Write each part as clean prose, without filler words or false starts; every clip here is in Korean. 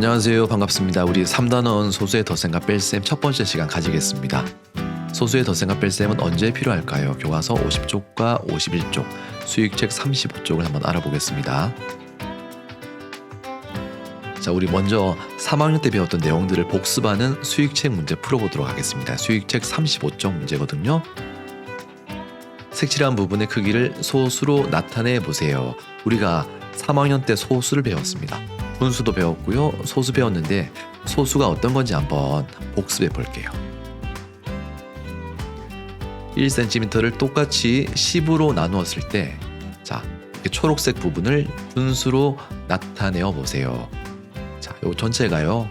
안녕하세요. 반갑습니다. 우리 3단원 소수의 덧셈과 뺄셈 첫 번째 시간 가지겠습니다. 소수의 덧셈과 뺄셈은 언제 필요할까요? 교과서 50쪽과 51쪽, 수익책 35쪽을 한번 알아보겠습니다. 자, 우리 먼저 3학년 때 배웠던 내용들을 복습하는 수익책 문제 풀어보도록 하겠습니다. 수익책 35쪽 문제거든요. 색칠한 부분의 크기를 소수로 나타내 보세요. 우리가 3학년 때 소수를 배웠습니다. 분수도 배웠고요. 소수 배웠는데 소수가 어떤 건지 한번 복습해 볼게요. 1cm를 똑같이 10으로 나누었을 때 자, 이 초록색 부분을 분수로 나타내어 보세요. 자, 요 전체가요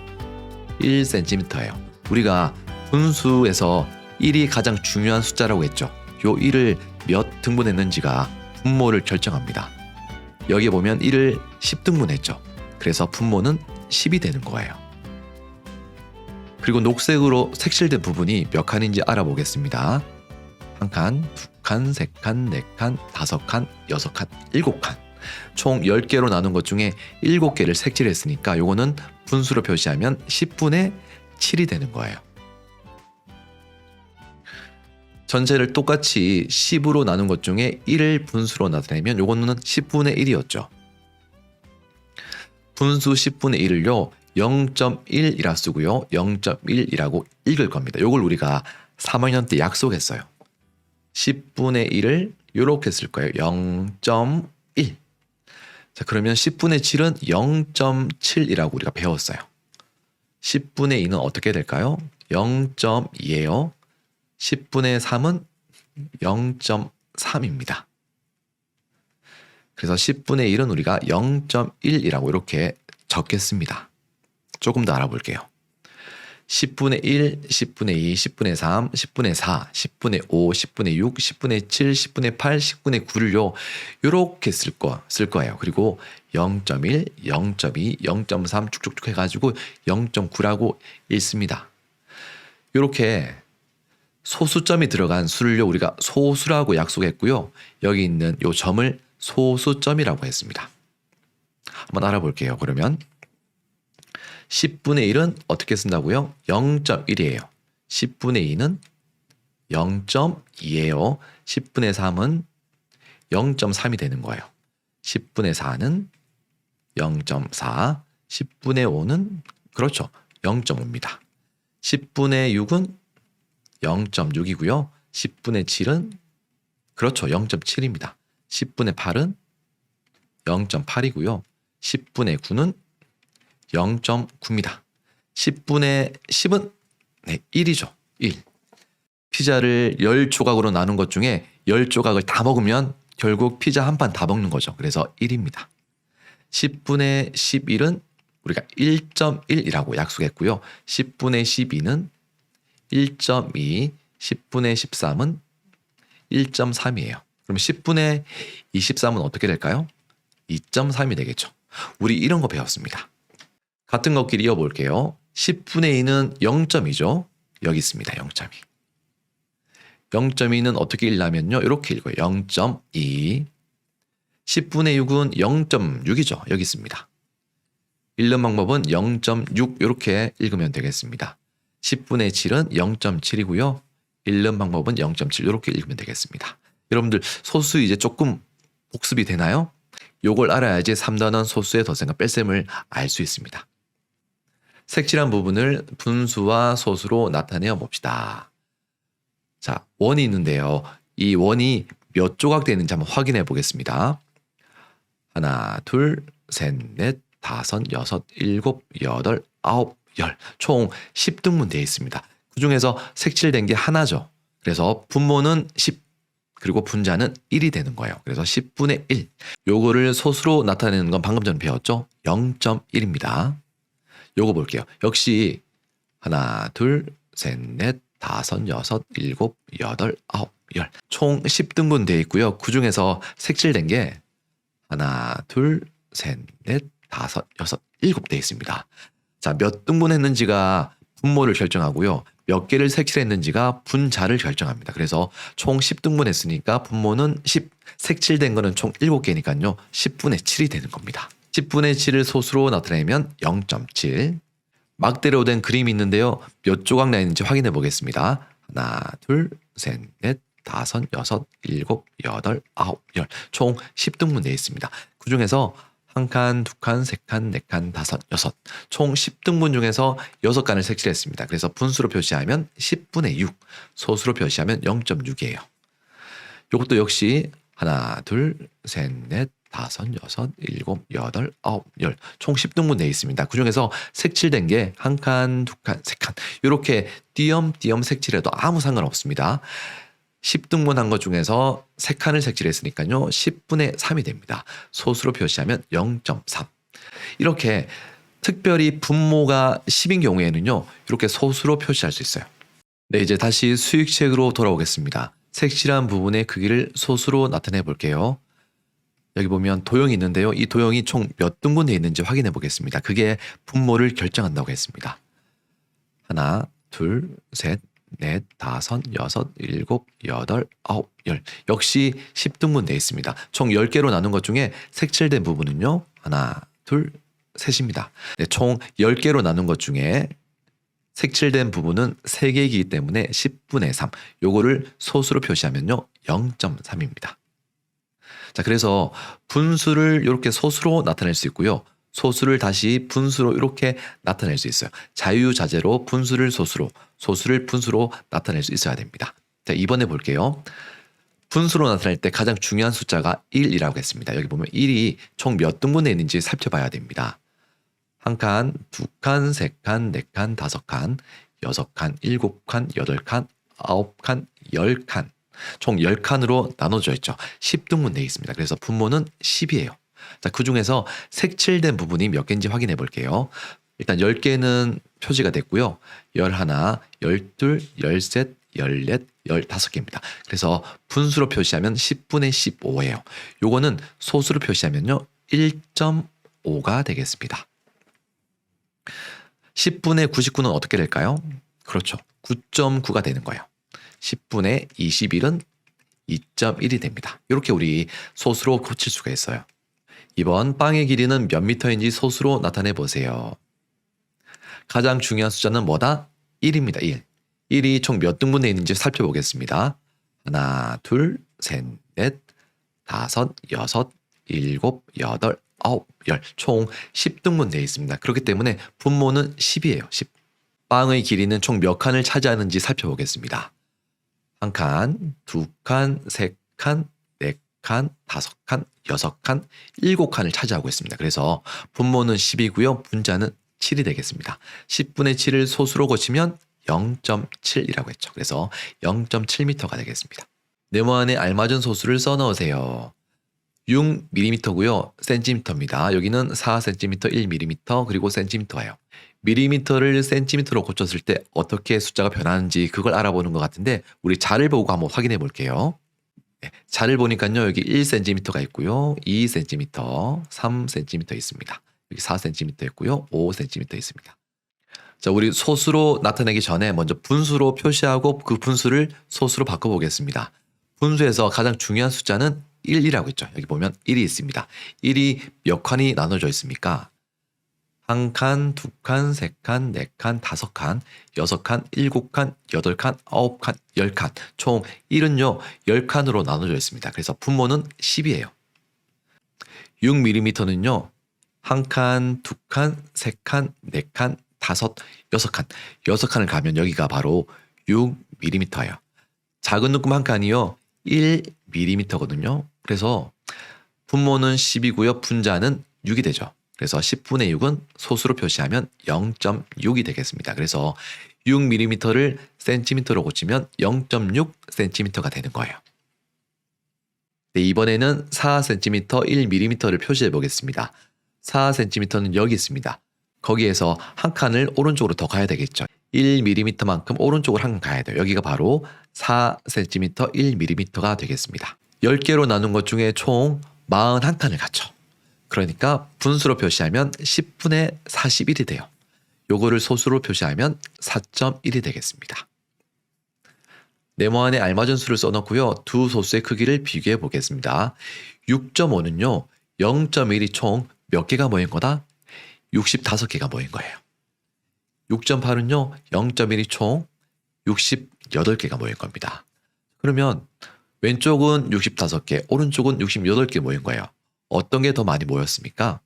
1cm예요. 우리가 분수에서 1이 가장 중요한 숫자라고 했죠. 요 1을 몇 등분했는지가 분모를 결정합니다. 여기 보면 1을 10등분했죠. 그래서 분모는 10이 되는 거예요. 그리고 녹색으로 색칠된 부분이 몇 칸인지 알아보겠습니다. 한 칸, 두 칸, 세 칸, 네 칸, 다섯 칸, 여섯 칸, 일곱 칸. 총 10개로 나눈 것 중에 7개를 색칠했으니까 요거는 분수로 표시하면 10분의 7이 되는 거예요. 전체를 똑같이 10으로 나눈 것 중에 1을 분수로 나타내면 요거는 10분의 1이었죠. 분수 10분의 1을요 0.1이라 쓰고요 0.1이라고 읽을 겁니다. 요걸 우리가 3학년 때 약속했어요. 10분의 1을 요렇게 쓸 거예요. 0.1. 자, 그러면 10분의 7은 0.7이라고 우리가 배웠어요. 10분의 2는 어떻게 될까요? 0.2예요. 10분의 3은 0.3입니다. 그래서 10분의 1은 우리가 0.1이라고 이렇게 적겠습니다. 조금 더 알아볼게요. 10분의 1, 10분의 2, 10분의 3, 10분의 4, 10분의 5, 10분의 6, 10분의 7, 10분의 8, 10분의 9를요. 이렇게 쓸 거예요. 그리고 0.1, 0.2, 0.3 쭉쭉쭉 해가지고 0.9라고 읽습니다. 이렇게 소수점이 들어간 수를요. 우리가 소수라고 약속했고요. 여기 있는 이 점을 소수점이라고 했습니다. 한번 알아볼게요. 그러면 10분의 1은 어떻게 쓴다고요? 0.1이에요. 10분의 2는 0.2예요. 10분의 3은 0.3이 되는 거예요. 10분의 4는 0.4, 10분의 5는 그렇죠. 0.5입니다. 10분의 6은 0.6이고요. 10분의 7은 그렇죠. 0.7입니다. 10분의 8은 0.8이고요. 10분의 9는 0.9입니다. 10분의 10은 1이죠. 1. 피자를 10조각으로 나눈 것 중에 10조각을 다 먹으면 결국 피자 한 판 다 먹는 거죠. 그래서 1입니다. 10분의 11은 우리가 1.1이라고 약속했고요. 10분의 12는 1.2, 10분의 13은 1.3이에요. 그럼 10분의 23은 어떻게 될까요? 2.3이 되겠죠. 우리 이런 거 배웠습니다. 같은 것끼리 이어볼게요. 10분의 2는 0.2죠. 여기 있습니다. 0.2. 0.2는 어떻게 읽냐면요. 이렇게 읽어요. 0.2. 10분의 6은 0.6이죠. 여기 있습니다. 읽는 방법은 0.6 이렇게 읽으면 되겠습니다. 10분의 7은 0.7이고요. 읽는 방법은 0.7 이렇게 읽으면 되겠습니다. 여러분들 소수 이제 조금 복습이 되나요? 요걸 알아야지 3단원 소수의 덧셈과 뺄셈을 알 수 있습니다. 색칠한 부분을 분수와 소수로 나타내어 봅시다. 자, 원이 있는데요. 이 원이 몇 조각 되는지 한번 확인해 보겠습니다. 하나, 둘, 셋, 넷, 다섯, 여섯, 일곱, 여덟, 아홉, 열. 총 10등분 되어 있습니다. 그 중에서 색칠된 게 하나죠. 그래서 분모는 10. 그리고 분자는 1이 되는 거예요. 그래서 10분의 1. 요거를 소수로 나타내는 건 방금 전에 배웠죠? 0.1입니다. 요거 볼게요. 역시 하나, 둘, 셋, 넷, 다섯, 여섯, 일곱, 여덟, 아홉, 열. 총 10등분 되어 있고요. 그 중에서 색칠된 게 하나, 둘, 셋, 넷, 다섯, 여섯, 일곱 되어 있습니다. 자, 몇 등분 했는지가 분모를 결정하고요. 몇 개를 색칠했는지가 분자를 결정합니다. 그래서 총 10등분 했으니까 분모는 10, 색칠된 거는 총 7개니까요. 10분의 7이 되는 겁니다. 10분의 7을 소수로 나타내면 0.7. 막대로 된 그림이 있는데요. 몇 조각 나 있는지 확인해 보겠습니다. 하나, 둘, 셋, 넷, 다섯, 여섯, 일곱, 여덟, 아홉, 열. 총 10등분 되어 있습니다. 그 중에서 한 칸, 두 칸, 세 칸, 네 칸, 다섯, 여섯. 총 10등분 중에서 6칸을 색칠했습니다. 그래서 분수로 표시하면 10분의 6, 소수로 표시하면 0.6이에요. 이것도 역시 하나, 둘, 셋, 넷, 다섯, 여섯, 일곱, 여덟, 아홉, 열. 총 10등분 되어 있습니다. 그 중에서 색칠된 게 한 칸, 두 칸, 세 칸. 이렇게 띄엄띄엄 색칠해도 아무 상관없습니다. 10등분 한 것 중에서 3칸을 색칠했으니까요. 10분의 3이 됩니다. 소수로 표시하면 0.3. 이렇게 특별히 분모가 10인 경우에는요. 이렇게 소수로 표시할 수 있어요. 네, 이제 다시 수익책으로 돌아오겠습니다. 색칠한 부분의 크기를 소수로 나타내 볼게요. 여기 보면 도형이 있는데요. 이 도형이 총 몇 등분 되어 있는지 확인해 보겠습니다. 그게 분모를 결정한다고 했습니다. 하나, 둘, 셋, 넷, 다섯, 여섯, 일곱, 여덟, 아홉, 열. 역시 10등분 되어 있습니다. 총 10개로 나눈 것 중에 색칠된 부분은요. 하나, 둘, 셋입니다. 네, 총 10개로 나눈 것 중에 색칠된 부분은 3개이기 때문에 10분의 3. 요거를 소수로 표시하면요. 0.3입니다. 자, 그래서 분수를 이렇게 소수로 나타낼 수 있고요. 소수를 다시 분수로 이렇게 나타낼 수 있어요. 자유자재로 분수를 소수로, 소수를 분수로 나타낼 수 있어야 됩니다. 자, 이번에 볼게요. 분수로 나타낼 때 가장 중요한 숫자가 1이라고 했습니다. 여기 보면 1이 총 몇 등분에 있는지 살펴봐야 됩니다. 한 칸, 두 칸, 세 칸, 네 칸, 다섯 칸, 여섯 칸, 일곱 칸, 여덟 칸, 아홉 칸, 열 칸. 총 10칸으로 나눠져 있죠. 10등분 되어 있습니다. 그래서 분모는 10이에요. 자, 그 중에서 색칠된 부분이 몇 개인지 확인해 볼게요. 일단 10개는 표지가 됐고요. 11, 12, 13, 14, 15개입니다. 그래서 분수로 표시하면 10분의 15예요. 요거는 소수로 표시하면요. 1.5가 되겠습니다. 10분의 99는 어떻게 될까요? 그렇죠. 9.9가 되는 거예요. 10분의 21은 2.1이 됩니다. 이렇게 우리 소수로 고칠 수가 있어요. 이번 빵의 길이는 몇 미터인지 소수로 나타내 보세요. 가장 중요한 숫자는 뭐다? 1입니다. 1. 1이 총 몇 등분에 있는지 살펴보겠습니다. 하나, 둘, 셋, 넷, 다섯, 여섯, 일곱, 여덟, 아홉, 열. 총 10등분 되어 있습니다. 그렇기 때문에 분모는 10이에요. 10. 빵의 길이는 총 몇 칸을 차지하는지 살펴보겠습니다. 한 칸, 두 칸, 세 칸, 네 칸, 다섯 칸, 여섯 칸, 일곱 칸을 차지하고 있습니다. 그래서 분모는 10이고요. 분자는 7이 되겠습니다. 10분의 7을 소수로 고치면 0.7이라고 했죠. 그래서 0.7m가 되겠습니다. 네모 안에 알맞은 소수를 써 넣으세요. 6mm고요. 센티미터입니다. 여기는 4cm, 1mm, 그리고 센티미터예요. 미리미터를 센티미터로 고쳤을 때 어떻게 숫자가 변하는지 그걸 알아보는 것 같은데 우리 자를 보고 한번 확인해 볼게요. 네, 자를 보니까요. 여기 1cm가 있고요. 2cm, 3cm 있습니다. 여기 4cm 있고요. 5cm 있습니다. 자, 우리 소수로 나타내기 전에 먼저 분수로 표시하고 그 분수를 소수로 바꿔보겠습니다. 분수에서 가장 중요한 숫자는 1이라고 했죠. 여기 보면 1이 있습니다. 1이 몇 칸이 나눠져 있습니까? 한 칸, 두 칸, 세 칸, 네 칸, 다섯 칸, 여섯 칸, 일곱 칸, 여덟 칸, 아홉 칸, 열 칸. 총 1은요, 10칸으로 나눠져 있습니다. 그래서 분모는 10이에요. 6mm는요, 한 칸, 두 칸, 세 칸, 네 칸, 다섯, 여섯 칸. 여섯 칸을 가면 여기가 바로 6mm예요. 작은 눈금 한 칸이요, 1mm거든요. 그래서 분모는 10이고요. 분자는 6이 되죠. 그래서 10분의 6은 소수로 표시하면 0.6이 되겠습니다. 그래서 6mm를 센티미터로 고치면 0.6cm가 되는 거예요. 네, 이번에는 4cm, 1mm를 표시해 보겠습니다. 4cm는 여기 있습니다. 거기에서 한 칸을 오른쪽으로 더 가야 되겠죠. 1mm만큼 오른쪽으로 한 칸 가야 돼요. 여기가 바로 4cm, 1mm가 되겠습니다. 10개로 나눈 것 중에 총 41칸을 갖죠. 그러니까 분수로 표시하면 10분의 41이 돼요. 요거를 소수로 표시하면 4.1이 되겠습니다. 네모 안에 알맞은 수를 써놓고요. 두 소수의 크기를 비교해 보겠습니다. 6.5는요. 0.1이 총 몇 개가 모인 거다? 65개가 모인 거예요. 6.8은요. 0.1이 총 68개가 모인 겁니다. 그러면 왼쪽은 65개, 오른쪽은 68개 모인 거예요. 어떤 게 더 많이 모였습니까?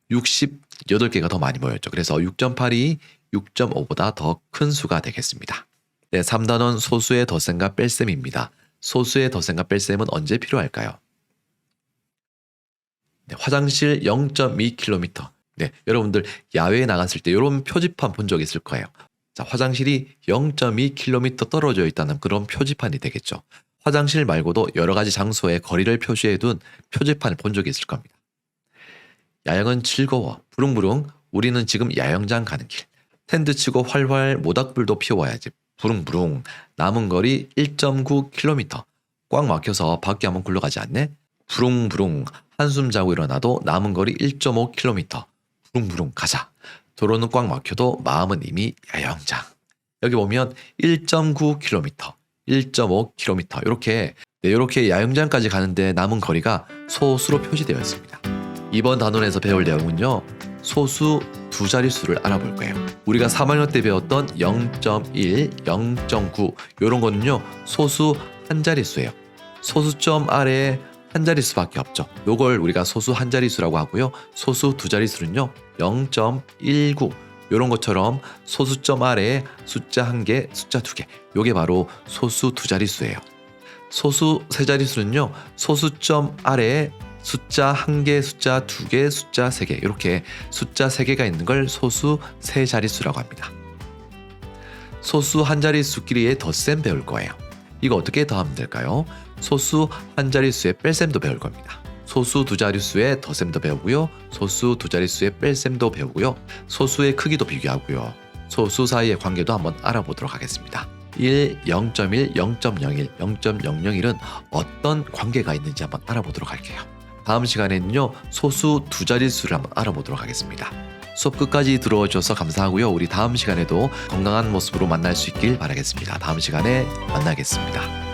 68개가 더 많이 모였죠. 그래서 6.8이 6.5보다 더 큰 수가 되겠습니다. 네, 3단원 소수의 덧셈과 뺄셈입니다. 소수의 덧셈과 뺄셈은 언제 필요할까요? 네, 화장실 0.2km. 네, 여러분들 야외에 나갔을 때 이런 표지판 본 적 있을 거예요. 자, 화장실이 0.2km 떨어져 있다는 그런 표지판이 되겠죠. 화장실 말고도 여러 가지 장소에 거리를 표시해 둔 표지판을 본 적이 있을 겁니다. 야영은 즐거워. 부릉부릉. 우리는 지금 야영장 가는 길. 텐트 치고 활활 모닥불도 피워야지. 부릉부릉. 남은 거리 1.9km. 꽉 막혀서 밖에 한번 굴러가지 않네? 부릉부릉. 한숨 자고 일어나도 남은 거리 1.5km. 부릉부릉 가자. 도로는 꽉 막혀도 마음은 이미 야영장. 여기 보면 1.9km, 1.5km 이렇게 야영장까지 가는데 남은 거리가 소수로 표시되어 있습니다. 이번 단원에서 배울 내용은요. 소수 두 자릿수를 알아볼 거예요. 우리가 3학년 때 배웠던 0.1, 0.9 이런 거는요. 소수 한 자릿수예요. 소수점 아래에 한 자릿수밖에 없죠. 요걸 우리가 소수 한 자릿수라고 하고요. 소수 두 자릿수는요. 0.19 이런 것처럼 소수점 아래에 숫자 한 개, 숫자 두 개. 요게 바로 소수 두 자릿수예요. 소수 세 자릿수는요. 소수점 아래에 숫자 한 개, 숫자 두 개, 숫자 세 개. 이렇게 숫자 세 개가 있는 걸 소수 세 자릿수라고 합니다. 소수 한 자릿수끼리의 덧셈 배울 거예요. 이거 어떻게 더하면 될까요? 소수 한 자릿수의 뺄셈도 배울 겁니다. 소수 두 자릿수의 덧셈도 배우고요. 소수 두 자릿수의 뺄셈도 배우고요. 소수의 크기도 비교하고요. 소수 사이의 관계도 한번 알아보도록 하겠습니다. 1, 0.1, 0.01, 0.001은 어떤 관계가 있는지 한번 알아보도록 할게요. 다음 시간에는요. 소수 두 자릿수를 한번 알아보도록 하겠습니다. 수업 끝까지 들어와 주셔서 감사하고요. 우리 다음 시간에도 건강한 모습으로 만날 수 있길 바라겠습니다. 다음 시간에 만나겠습니다.